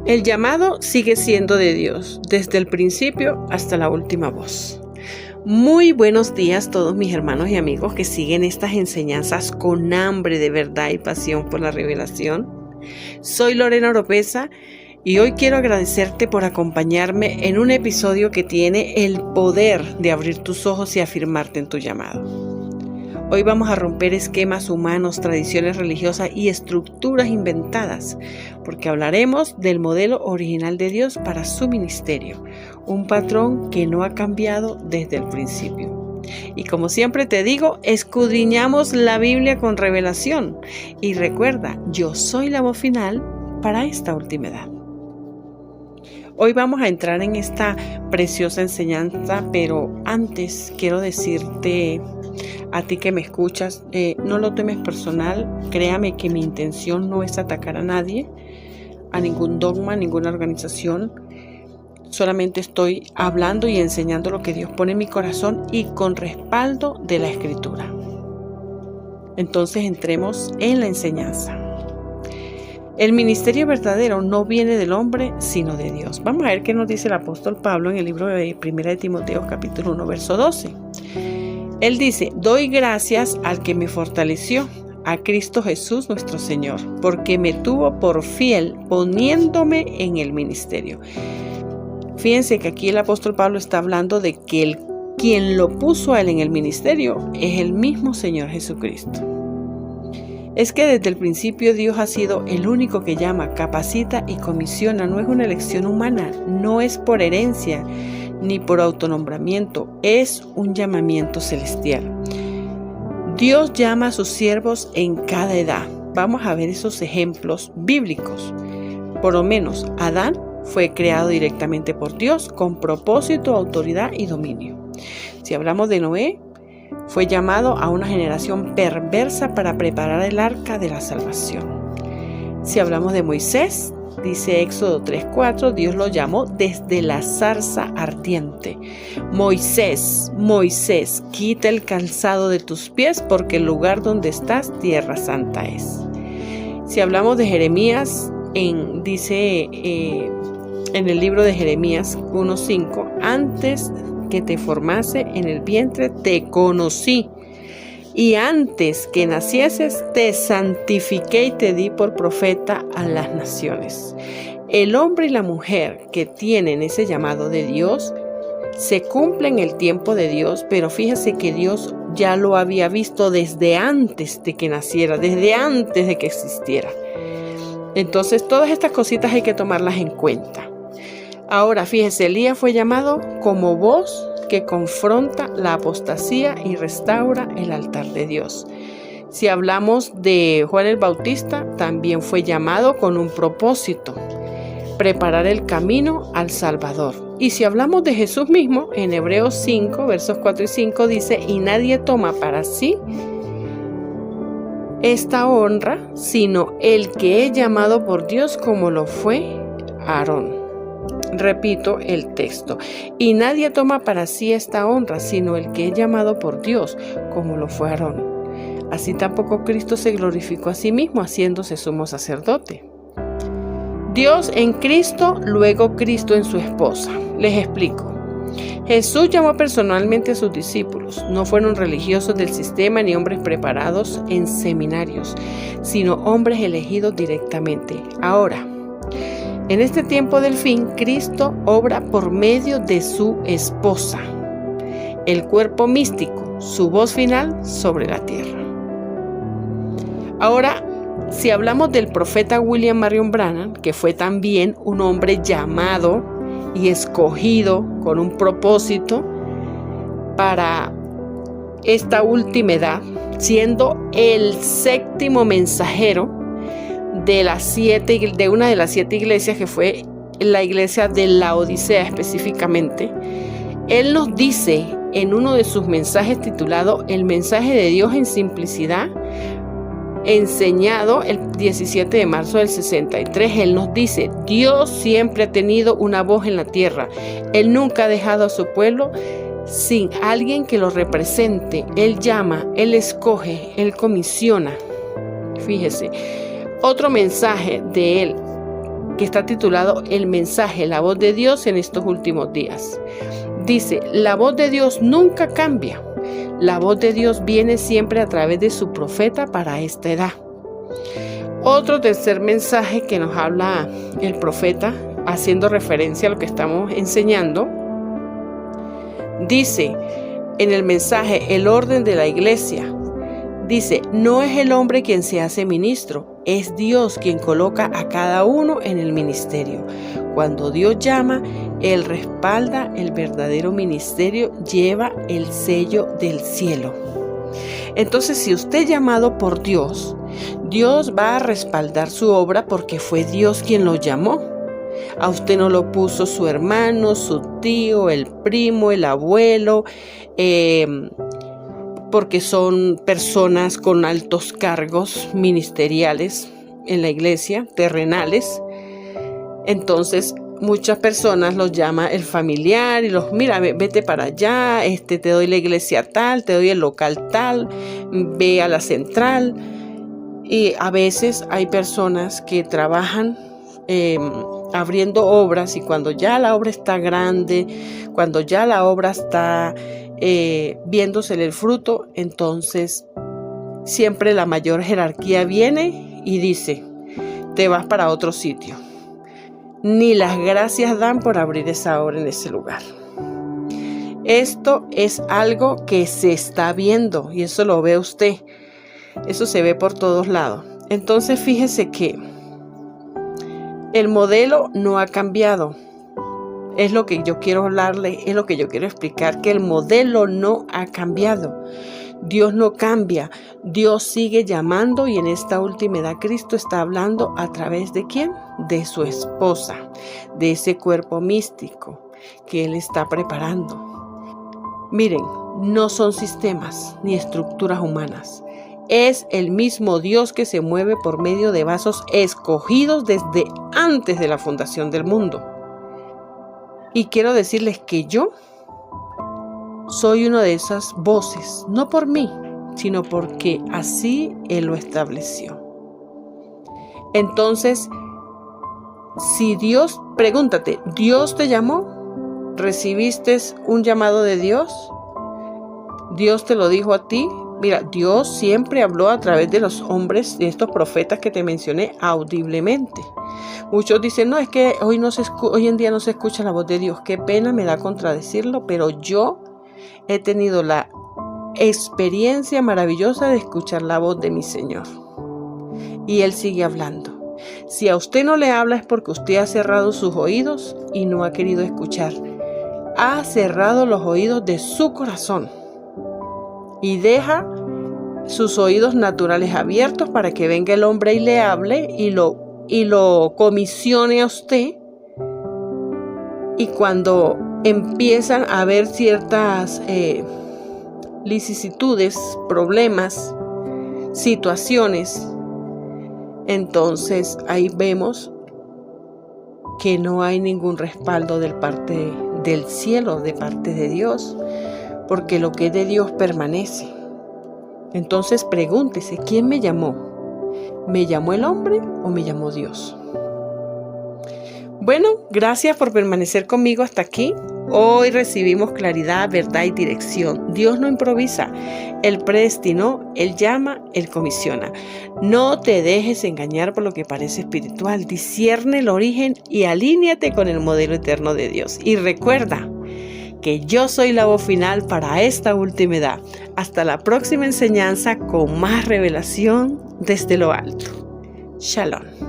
El llamado sigue siendo de Dios, desde el principio hasta la última voz. Muy buenos días todos mis hermanos y amigos que siguen estas enseñanzas con hambre de verdad y pasión por la revelación. Soy Lorena Oropesa y hoy quiero agradecerte por acompañarme en un episodio que tiene el poder de abrir tus ojos y afirmarte en tu llamado. Hoy vamos a romper esquemas humanos, tradiciones religiosas y estructuras inventadas, porque hablaremos del modelo original de Dios para su ministerio, un patrón que no ha cambiado desde el principio. Y como siempre te digo, escudriñamos la Biblia con revelación. Y recuerda, yo soy la voz final para esta última edad. Hoy vamos a entrar en esta preciosa enseñanza, pero antes quiero decirte a ti que me escuchas, no lo tomes personal. Créame que mi intención no es atacar a nadie, a ningún dogma, a ninguna organización. Solamente estoy hablando y enseñando lo que Dios pone en mi corazón y con respaldo de la Escritura. Entonces entremos en la enseñanza. El ministerio verdadero no viene del hombre, sino de Dios. Vamos a ver qué nos dice el apóstol Pablo en el libro de 1 de Timoteo, capítulo 1, verso 12. Él dice: doy gracias al que me fortaleció, a Cristo Jesús nuestro Señor, porque me tuvo por fiel poniéndome en el ministerio. Fíjense que aquí el apóstol Pablo está hablando de que quien lo puso a él en el ministerio es el mismo Señor Jesucristo. Es que desde el principio Dios ha sido el único que llama, capacita y comisiona. No es una elección humana, no es por herencia ni por autonombramiento, es un llamamiento celestial. Dios llama a sus siervos en cada edad. Vamos a ver esos ejemplos bíblicos. Por lo menos Adán fue creado directamente por Dios con propósito, autoridad y dominio. Si hablamos de Noé, fue llamado a una generación perversa para preparar el arca de la salvación. Si hablamos de Moisés, dice Éxodo 3:4, Dios lo llamó desde la zarza ardiente. Moisés, Moisés, quita el calzado de tus pies porque el lugar donde estás, tierra santa es. Si hablamos de Jeremías, dice en el libro de Jeremías 1:5, antes que te formase en el vientre te conocí, y antes que nacieses te santifiqué y te di por profeta a las naciones. El hombre y la mujer que tienen ese llamado de Dios se cumplen el tiempo de Dios, pero fíjese que Dios ya lo había visto desde antes de que naciera, desde antes de que existiera. Entonces todas estas cositas hay que tomarlas en cuenta. Ahora fíjese, Elías fue llamado como voz que confronta la apostasía y restaura el altar de Dios. Si hablamos de Juan el Bautista, también fue llamado con un propósito: preparar el camino al Salvador. Y si hablamos de Jesús mismo, en Hebreos 5, versos 4 y 5 dice: y nadie toma para sí esta honra, sino el que es llamado por Dios, como lo fue Aarón. Repito el texto: y nadie toma para sí esta honra, sino el que es llamado por Dios, como lo fue Aarón. Así tampoco Cristo se glorificó a sí mismo, haciéndose sumo sacerdote. Dios en Cristo, luego Cristo en su esposa. Les explico. Jesús llamó personalmente a sus discípulos. No fueron religiosos del sistema ni hombres preparados en seminarios, sino hombres elegidos directamente. Ahora, en este tiempo del fin, Cristo obra por medio de su esposa, el cuerpo místico, su voz final sobre la tierra. Ahora, si hablamos del profeta William Marion Branham, que fue también un hombre llamado y escogido con un propósito para esta última edad, siendo el séptimo mensajero de una de las 7 iglesias, que fue la iglesia de Laodicea específicamente. Él nos dice en uno de sus mensajes titulado El mensaje de Dios en simplicidad, enseñado el 17 de marzo del 63, él nos dice: Dios siempre ha tenido una voz en la tierra. Él nunca ha dejado a su pueblo sin alguien que lo represente. Él llama, Él escoge, Él comisiona. Fíjese, otro mensaje de él que está titulado El mensaje, la voz de Dios en estos últimos días. Dice, la voz de Dios nunca cambia. La voz de Dios viene siempre a través de su profeta para esta edad. Otro tercer mensaje que nos habla el profeta, haciendo referencia a lo que estamos enseñando, dice en el mensaje el orden de la iglesia. Dice, no es el hombre quien se hace ministro, es Dios quien coloca a cada uno en el ministerio. Cuando Dios llama, Él respalda el verdadero ministerio, lleva el sello del cielo. Entonces, si usted es llamado por Dios, Dios va a respaldar su obra porque fue Dios quien lo llamó. A usted no lo puso su hermano, su tío, el primo, el abuelo, porque son personas con altos cargos ministeriales en la iglesia, terrenales. Entonces, muchas personas los llama el familiar y los, mira, vete para allá, te doy la iglesia tal, te doy el local tal, ve a la central. Y a veces hay personas que trabajan abriendo obras, y cuando ya la obra está grande, cuando ya la obra está viéndose el fruto, entonces siempre la mayor jerarquía viene y dice, te vas para otro sitio. Ni las gracias dan por abrir esa obra en ese lugar. Esto es algo que se está viendo y eso lo ve usted. Eso se ve por todos lados. Entonces fíjese que el modelo no ha cambiado. Es lo que yo quiero hablarle, es lo que yo quiero explicar, que el modelo no ha cambiado. Dios no cambia, Dios sigue llamando, y en esta última edad Cristo está hablando a través de ¿quién? De su esposa, de ese cuerpo místico que Él está preparando. Miren, no son sistemas ni estructuras humanas. Es el mismo Dios que se mueve por medio de vasos escogidos desde antes de la fundación del mundo. Y quiero decirles que yo soy una de esas voces, no por mí, sino porque así Él lo estableció. Entonces, si Dios, pregúntate, ¿Dios te llamó? ¿Recibiste un llamado de Dios? ¿Dios te lo dijo a ti? Mira, Dios siempre habló a través de los hombres, de estos profetas que te mencioné, audiblemente. Muchos dicen, no, es que hoy en día no se escucha la voz de Dios. Qué pena me da contradecirlo, pero yo he tenido la experiencia maravillosa de escuchar la voz de mi Señor. Y Él sigue hablando. Si a usted no le habla es porque usted ha cerrado sus oídos y no ha querido escuchar. Ha cerrado los oídos de su corazón y deja sus oídos naturales abiertos para que venga el hombre y le hable y lo comisione a usted. Y cuando empiezan a haber ciertas vicisitudes, problemas, situaciones, entonces ahí vemos que no hay ningún respaldo de parte del cielo, de parte de Dios, porque lo que es de Dios permanece. Entonces pregúntese, ¿quién me llamó? ¿Me llamó el hombre o me llamó Dios? Bueno, gracias por permanecer conmigo hasta aquí. Hoy recibimos claridad, verdad y dirección. Dios no improvisa, Él predestinó, Él llama, Él comisiona. No te dejes engañar por lo que parece espiritual. Discierne el origen y alíñate con el modelo eterno de Dios. Y recuerda que yo soy la voz final para esta última edad. Hasta la próxima enseñanza con más revelación desde lo alto. Shalom.